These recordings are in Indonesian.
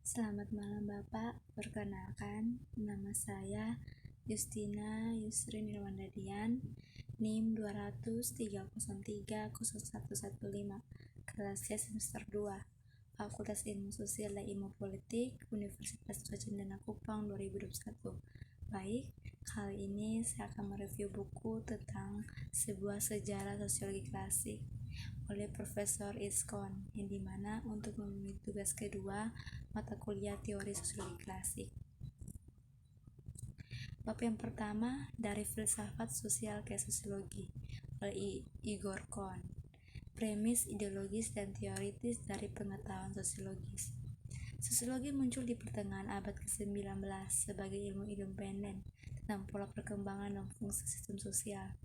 Selamat malam Bapak, perkenalkan nama saya Justina Yusri Nirwandadian, NIM 203030115, kelas C semester 2, Fakultas Ilmu Sosial dan Ilmu Politik, Universitas Gadjah Cendana Kupang 2021. Baik, kali ini saya akan mereview buku tentang sebuah sejarah sosiologi klasik oleh Profesor Iskon, yang dimana untuk memenuhi tugas kedua mata kuliah teori sosiologi klasik. Bab yang pertama, dari filsafat sosial ke sosiologi oleh Igor Kohn. Premis ideologis dan teoritis dari pengetahuan sosiologis. Sosiologi muncul di pertengahan abad ke-19 sebagai ilmu independen tentang pola perkembangan dan fungsi sistem sosial.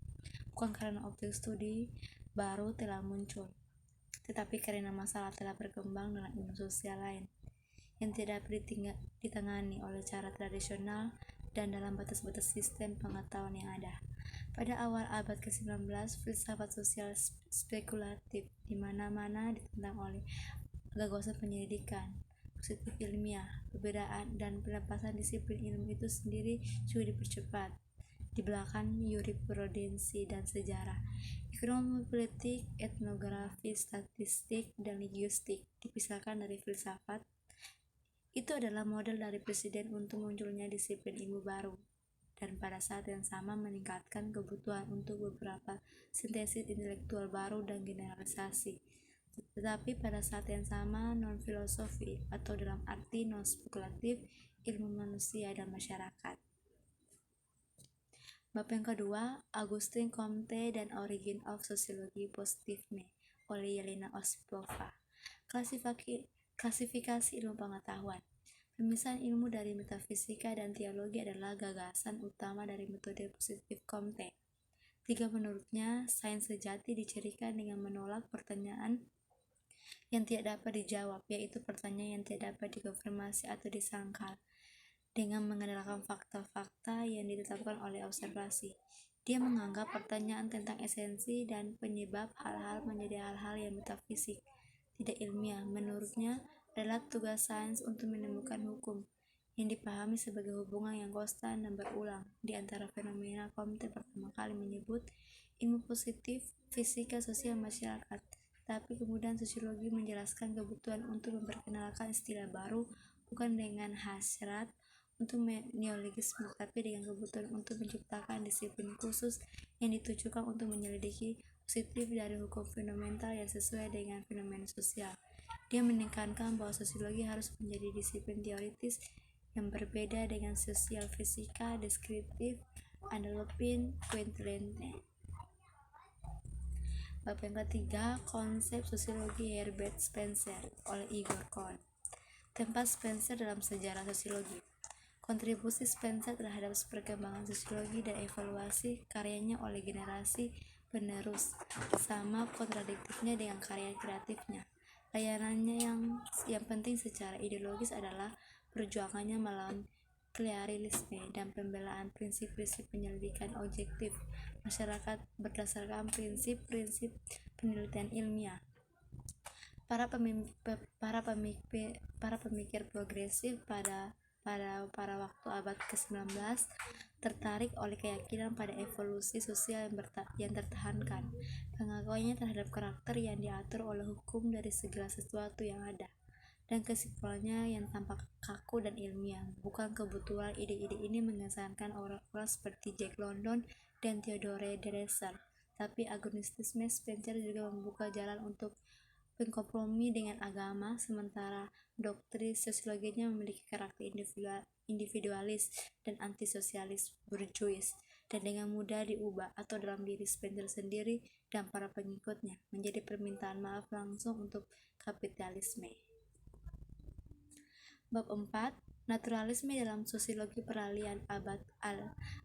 Bukan karena objek studi baru telah muncul, tetapi karena masalah telah berkembang dalam ilmu sosial lain yang tidak dapat ditangani oleh cara tradisional dan dalam batas-batas sistem pengetahuan yang ada. Pada awal abad ke-19, filsafat sosial spekulatif di mana-mana ditentang oleh gagasan penyelidikan, positif ilmiah, perbedaan dan pelepasan disiplin ilmu itu sendiri juga dipercepat. Di belakang jurisprudensi dan sejarah, ekonomi, politik, etnografi, statistik, dan linguistik dipisahkan dari filsafat. Itu adalah model dari presiden untuk munculnya disiplin ilmu baru, dan pada saat yang sama meningkatkan kebutuhan untuk beberapa sintesis intelektual baru dan generalisasi. Tetapi pada saat yang sama non-filosofi, atau dalam arti non-spekulatif, ilmu manusia dan masyarakat. Bab yang kedua, Agustin Comte dan Origin of Sociology Positivement oleh Yelena Ospova. Klasifikasi ilmu pengetahuan. Pemisahan ilmu dari metafisika dan teologi adalah gagasan utama dari metode positif Comte. 3. Menurutnya, sains sejati dicirikan dengan menolak pertanyaan yang tidak dapat dijawab, yaitu pertanyaan yang tidak dapat dikonfirmasi atau disangkal, dengan mengandalkan fakta-fakta yang ditetapkan oleh observasi. Dia menganggap pertanyaan tentang esensi dan penyebab hal-hal menjadi hal-hal yang metafisik, tidak ilmiah. Menurutnya, adalah tugas sains untuk menemukan hukum yang dipahami sebagai hubungan yang konstan dan berulang di antara fenomena. Comte pertama kali menyebut ilmu positif fisika sosial masyarakat, tapi kemudian sosiologi menjelaskan kebutuhan untuk memperkenalkan istilah baru, bukan dengan hasrat untuk neologisme, tapi dengan kebutuhan untuk menciptakan disiplin khusus yang ditujukan untuk menyelidiki positif dari hukum fundamental yang sesuai dengan fenomena sosial. Dia menekankan bahwa sosiologi harus menjadi disiplin teoritis yang berbeda dengan sosial fisika deskriptif Andelopin Quintilian. Bab yang ketiga, konsep sosiologi Herbert Spencer oleh Igor Kohn. Tempat Spencer dalam sejarah sosiologi. Kontribusi Spencer terhadap perkembangan sosiologi dan evaluasi karyanya oleh generasi penerus sama kontradiktifnya dengan karya kreatifnya. Layanannya yang penting secara ideologis adalah perjuangannya melawan klerisme dan pembelaan prinsip-prinsip penyelidikan objektif masyarakat berdasarkan prinsip-prinsip penelitian ilmiah. Para pemikir progresif pada waktu abad ke-19 tertarik oleh keyakinan pada evolusi sosial yang tertahankan, pengakuannya terhadap karakter yang diatur oleh hukum dari segala sesuatu yang ada, dan kesimpulannya yang tampak kaku dan ilmiah. Bukan kebetulan ide-ide ini mengesankan orang-orang seperti Jack London dan Theodore Dreiser, tapi agnostisme Spencer juga membuka jalan untuk berkompromi dengan agama, sementara doktrin sosiologinya memiliki karakter individualis dan antisosialis bourgeois, dan dengan mudah diubah atau dalam diri Spencer sendiri dan para pengikutnya menjadi permintaan maaf langsung untuk kapitalisme. Bab 4, Naturalisme dalam Sosiologi Peralihan Abad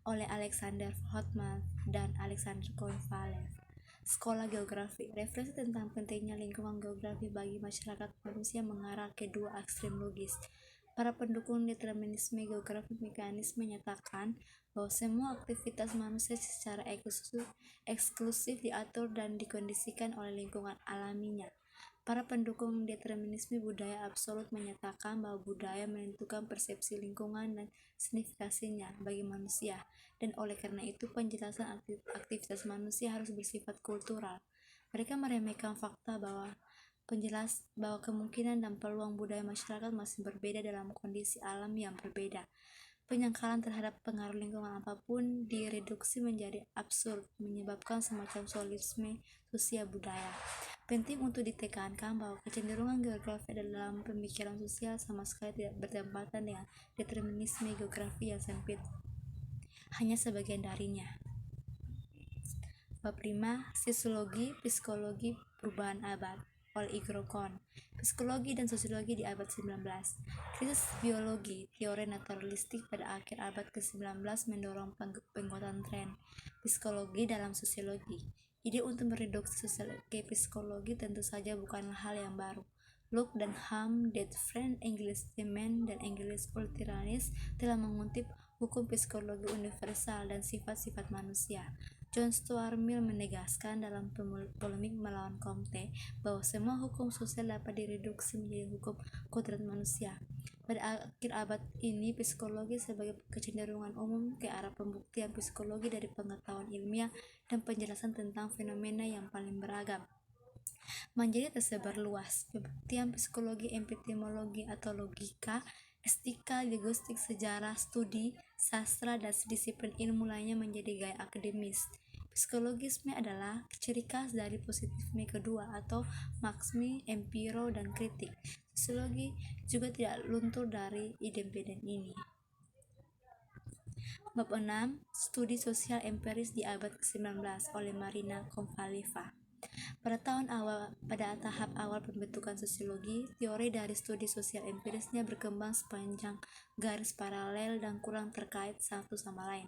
oleh Alexander Hoffman dan Alexander Kovalevich. Sekolah Geografi. Refleksi tentang pentingnya lingkungan geografi bagi masyarakat manusia mengarah ke dua ekstrem logis. Para pendukung determinisme geografi mekanis menyatakan bahwa semua aktivitas manusia secara eksklusif diatur dan dikondisikan oleh lingkungan alaminya. Para pendukung determinisme budaya absolut menyatakan bahwa budaya menentukan persepsi lingkungan dan signifikasinya bagi manusia, dan oleh karena itu penjelasan aktivitas manusia harus bersifat kultural. Mereka meremehkan fakta bahwa kemungkinan dan peluang budaya masyarakat masih berbeda dalam kondisi alam yang berbeda. Penyangkalan terhadap pengaruh lingkungan apapun direduksi menjadi absurd, menyebabkan semacam solisme sosial budaya. Penting untuk ditekankan bahwa kecenderungan geografi dalam pemikiran sosial sama sekali tidak bertempatan dengan determinisme geografi yang sempit, hanya sebagian darinya. Bab 5. Psikologi, Psikologi Perubahan Abad oleh Igor Kohn. Psikologi dan Sosiologi di abad 19. Krisis biologi, teori naturalistik pada akhir abad ke-19 mendorong penguatan tren psikologi dalam sosiologi. Ide untuk mereduksi sosiologi psikologi tentu saja bukanlah hal yang baru. Locke dan Ham, Det French Engagement dan English Ulteranis telah mengutip hukum psikologi universal dan sifat-sifat manusia. John Stuart Mill menegaskan dalam polemik melawan Comte bahwa semua hukum sosial dapat direduksi menjadi hukum kodrat manusia. Pada akhir abad ini, psikologi sebagai kecenderungan umum ke arah pembuktian psikologi dari pengetahuan ilmiah dan penjelasan tentang fenomena yang paling beragam menjadi tersebar luas. Pembuktian psikologi, epistemologi atau logika, estetika, linguistik, sejarah, studi, sastra, dan disiplin ilmu lainnya menjadi gaya akademis. Psikologisme adalah ciri khas dari positivisme kedua atau maksimi, empiro, dan kritik. Sosiologi juga tidak luntur dari ide-ide ini. Bab 6. Studi sosial empiris di abad ke-19 oleh Marina Konvaleva. Pada tahap awal pembentukan sosiologi, teori dari studi sosial empirisnya berkembang sepanjang garis paralel dan kurang terkait satu sama lain.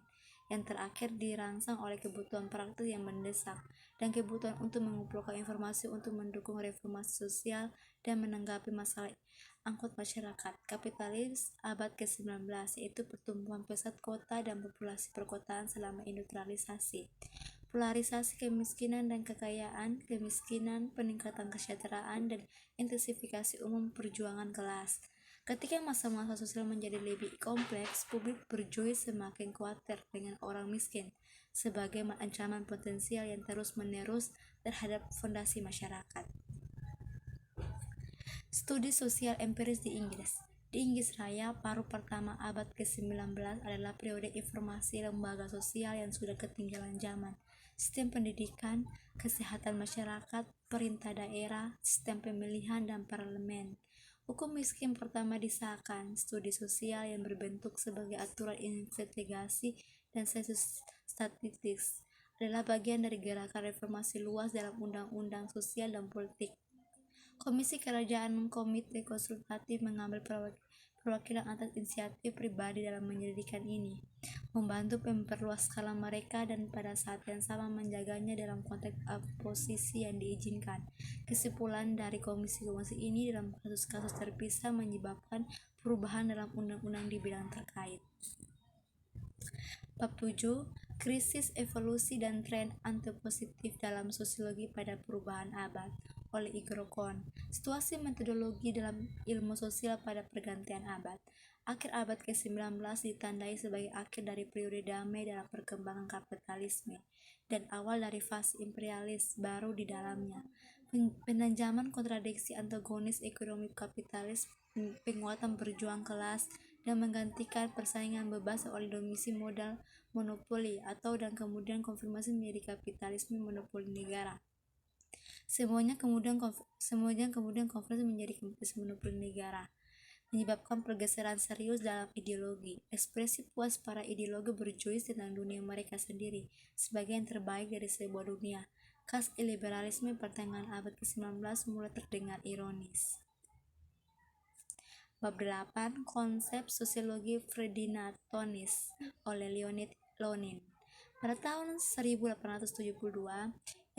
Yang terakhir dirangsang oleh kebutuhan praktis yang mendesak dan kebutuhan untuk mengumpulkan informasi untuk mendukung reformasi sosial dan menanggapi masalah angkut masyarakat kapitalis abad ke-19, yaitu pertumbuhan pesat kota dan populasi perkotaan selama industrialisasi, polarisasi kemiskinan dan kekayaan, kemiskinan, peningkatan kesejahteraan, dan intensifikasi umum perjuangan kelas. Ketika masa-masa sosial menjadi lebih kompleks, publik berjuis semakin khawatir dengan orang miskin sebagai ancaman potensial yang terus-menerus terhadap fondasi masyarakat. Studi sosial empiris di Inggris. Di Inggris Raya, paruh pertama abad ke-19 adalah periode informasi lembaga sosial yang sudah ketinggalan zaman. Sistem pendidikan, kesehatan masyarakat, perintah daerah, sistem pemilihan, dan parlemen. Hukum miskin pertama disahkan. Studi sosial yang berbentuk sebagai aturan investigasi dan sensus statistik adalah bagian dari gerakan reformasi luas dalam undang-undang sosial dan politik. Komisi Kerajaan Komite Konsultatif mengambil perwakilan atas inisiatif pribadi dalam menyelidikkan ini, membantu memperluas skala mereka dan pada saat yang sama menjaganya dalam konteks oposisi yang diizinkan. Kesimpulan dari komisi-komisi ini dalam kasus-kasus terpisah menyebabkan perubahan dalam undang-undang di bidang terkait. Bab 7. Krisis, evolusi, dan tren antropositif dalam sosiologi pada perubahan abad oleh Igor Kohn. Situasi metodologi dalam ilmu sosial pada pergantian abad. Akhir abad ke-19 ditandai sebagai akhir dari periode damai dalam perkembangan kapitalisme dan awal dari fase imperialis baru di dalamnya. Penajaman kontradiksi antagonis ekonomi kapitalis, penguatan berjuang kelas, dan menggantikan persaingan bebas oleh domisi modal monopoli dan kemudian konfirmasi menjadi kapitalisme monopoli negara. Semuanya kemudian konversi menjadi kapitalisme monopoli negara, menyebabkan pergeseran serius dalam ideologi. Ekspresi puas para ideologi berjuis tentang dunia mereka sendiri sebagai yang terbaik dari sebuah dunia. Khas liberalisme pertengahan abad ke-19 mulai terdengar ironis. Bab 8. Konsep sosiologi Fredinatonis oleh Leonid Lonin. Pada tahun 1872,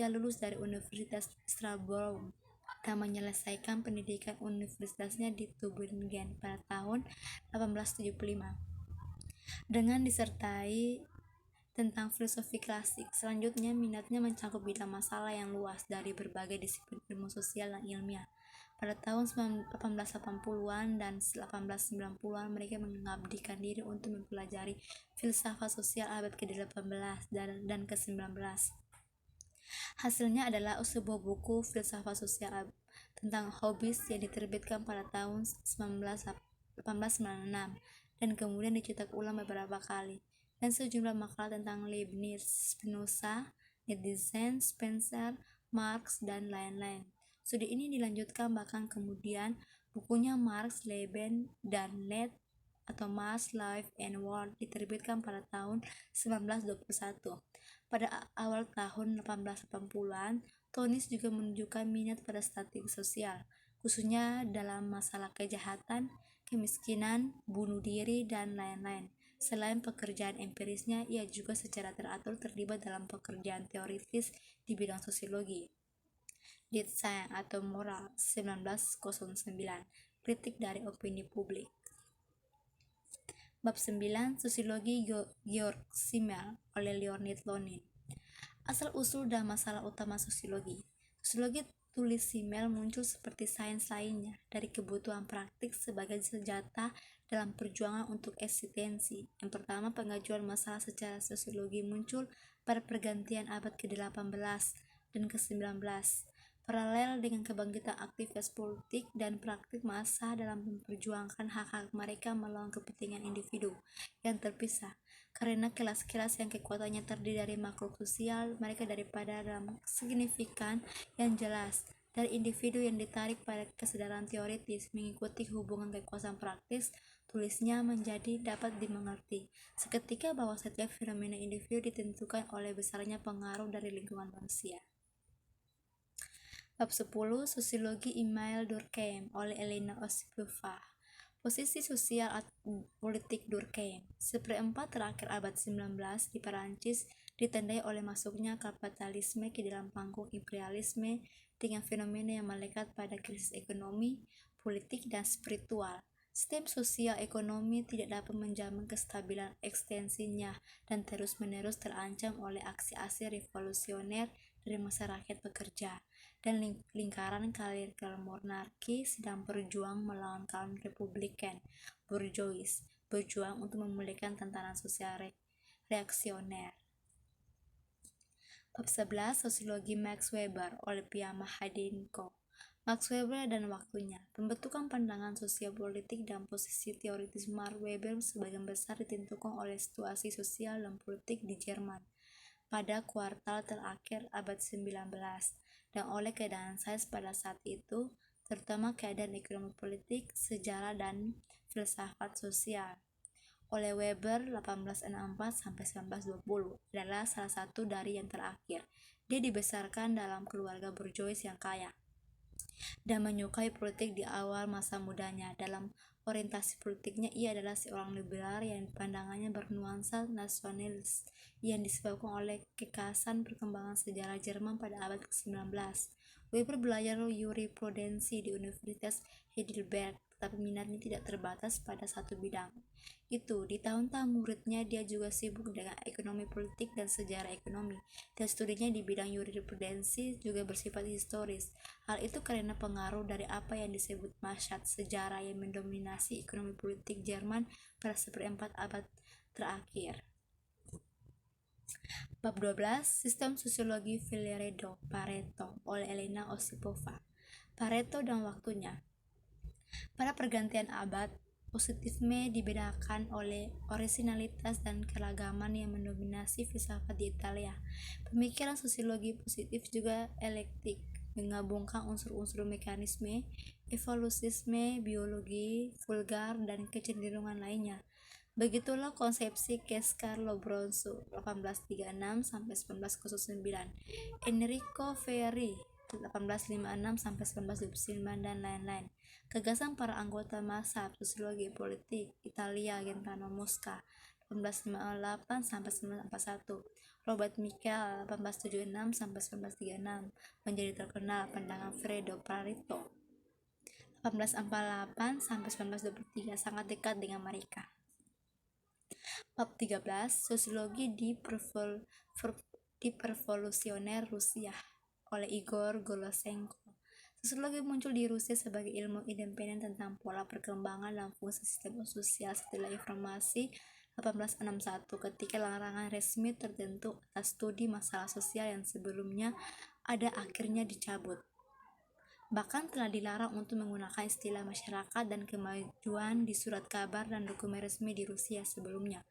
ia lulus dari Universitas Strasbourg dan menyelesaikan pendidikan universitasnya di Tübingen pada tahun 1875 dengan disertai tentang filosofi klasik. Selanjutnya, minatnya mencakup bidang masalah yang luas dari berbagai disiplin ilmu sosial dan ilmiah. Pada tahun 1880-an dan 1890-an, mereka mengabdikan diri untuk mempelajari filsafat sosial abad ke-18 dan ke-19. Hasilnya adalah sebuah buku filsafat sosial tentang Hobbes yang diterbitkan pada tahun 1896 dan kemudian dicetak ulang beberapa kali, dan sejumlah makalah tentang Leibniz, Spinoza, Nietzsche, Spencer, Marx, dan lain-lain. Studi ini dilanjutkan bahkan kemudian bukunya Marx, Leben, dan Let atau Marx, Life and Work diterbitkan pada tahun 1921. Pada awal tahun 1880-an, Tonis juga menunjukkan minat pada statistik sosial, khususnya dalam masalah kejahatan, kemiskinan, bunuh diri, dan lain-lain. Selain pekerjaan empirisnya, ia juga secara teratur terlibat dalam pekerjaan teoritis di bidang sosiologi. Design atau Moral 1909, Kritik dari Opini Publik. Bab 9, Sosiologi Georg Simmel oleh Leonid Lonin. Asal-usul dan masalah utama sosiologi. Sosiologi, tulis Simmel, muncul seperti sains lainnya dari kebutuhan praktik sebagai senjata dalam perjuangan untuk eksistensi. Yang pertama, pengajuan masalah secara sosiologi muncul pada pergantian abad ke-18 dan ke-19. Paralel dengan kebangkitan aktivitas politik dan praktik massa dalam memperjuangkan hak-hak mereka melawan kepentingan individu yang terpisah. Karena kelas-kelas yang kekuatannya terdiri dari makhluk sosial, mereka daripada dalam signifikan yang jelas dari individu yang ditarik pada kesadaran teoritis mengikuti hubungan kekuasaan praktis, tulisnya menjadi dapat dimengerti seketika bahwa setiap fenomena individu ditentukan oleh besarnya pengaruh dari lingkungan manusia. Bab 10, Sosiologi Emile Durkheim oleh Elena Osipova. Posisi sosial politik Durkheim. Seperempat terakhir abad 19 di Perancis ditandai oleh masuknya kapitalisme ke dalam panggung imperialisme dengan fenomena yang melekat pada krisis ekonomi, politik, dan spiritual. Sistem sosial ekonomi tidak dapat menjamin kestabilan ekstensinya dan terus-menerus terancam oleh aksi-aksi revolusioner dari masyarakat pekerja, dan lingkaran karir monarki sedang berjuang melawan kaum republikan bourgeois, berjuang untuk memulihkan tatanan sosial reaksioner. Bab 11, Sosiologi Max Weber oleh Pia Mahadinko. Max Weber dan waktunya. Pembentukan pandangan sosial politik dan posisi teoritis Max Weber sebagian besar ditentukan oleh situasi sosial dan politik di Jerman pada kuartal terakhir abad 19 dan oleh keadaan sains pada saat itu, terutama keadaan ekonomi politik, sejarah, dan filsafat sosial. Oleh Weber 1864-1920 adalah salah satu dari yang terakhir. Dia dibesarkan dalam keluarga borjuis yang kaya dan menyukai politik di awal masa mudanya. Dalam orientasi politiknya, ia adalah seorang liberal yang pandangannya bernuansa nasionalis yang disebabkan oleh kekasan perkembangan sejarah Jerman pada abad ke-19. Weber belajar jurisprudensi di Universitas Heidelberg, tetapi minatnya tidak terbatas pada satu bidang. Di tahun-tahun muridnya dia juga sibuk dengan ekonomi politik dan sejarah ekonomi, dan studinya di bidang jurisprudensi juga bersifat historis. Hal itu karena pengaruh dari apa yang disebut masyad sejarah yang mendominasi ekonomi politik Jerman pada seperempat abad terakhir. Bab 12, Sistem Sosiologi Pareto oleh Elena Osipova. Pareto dan waktunya. Pada pergantian abad, positifisme dibedakan oleh orisinalitas dan keragaman yang mendominasi filsafat di Italia. Pemikiran sosiologi positif juga eklektik, menggabungkan unsur-unsur mekanisme, evolusisme, biologi, vulgar, dan kecenderungan lainnya. Begitulah konsepsi Kescar-Lobronso 1836-1909, Enrico Ferri 1856-1929, dan lain-lain. Gagasan para anggota mazhab sosiologi politik Italia Gaetano Mosca 1858-1941, Robert Michel 1876-1936, menjadi terkenal. Pandangan Fredo Pareto 1848-1923 sangat dekat dengan mereka. Bab 13. Sosiologi di Pervolusioner Rusia oleh Igor Golosenko. Sosiologi muncul di Rusia sebagai ilmu independen tentang pola perkembangan dan fungsi sistem sosial setelah informasi 1861 ketika larangan resmi tertentu atas studi masalah sosial yang sebelumnya ada akhirnya dicabut. Bahkan telah dilarang untuk menggunakan istilah masyarakat dan kemajuan di surat kabar dan dokumen resmi di Rusia sebelumnya.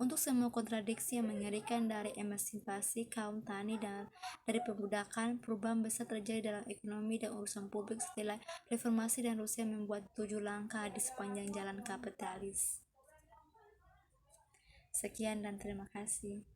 Untuk semua kontradiksi yang mengerikan dari emansipasi kaum tani dan dari perbudakan, perubahan besar terjadi dalam ekonomi dan urusan publik setelah reformasi dan Rusia membuat 7 langkah di sepanjang jalan kapitalis. Sekian dan terima kasih.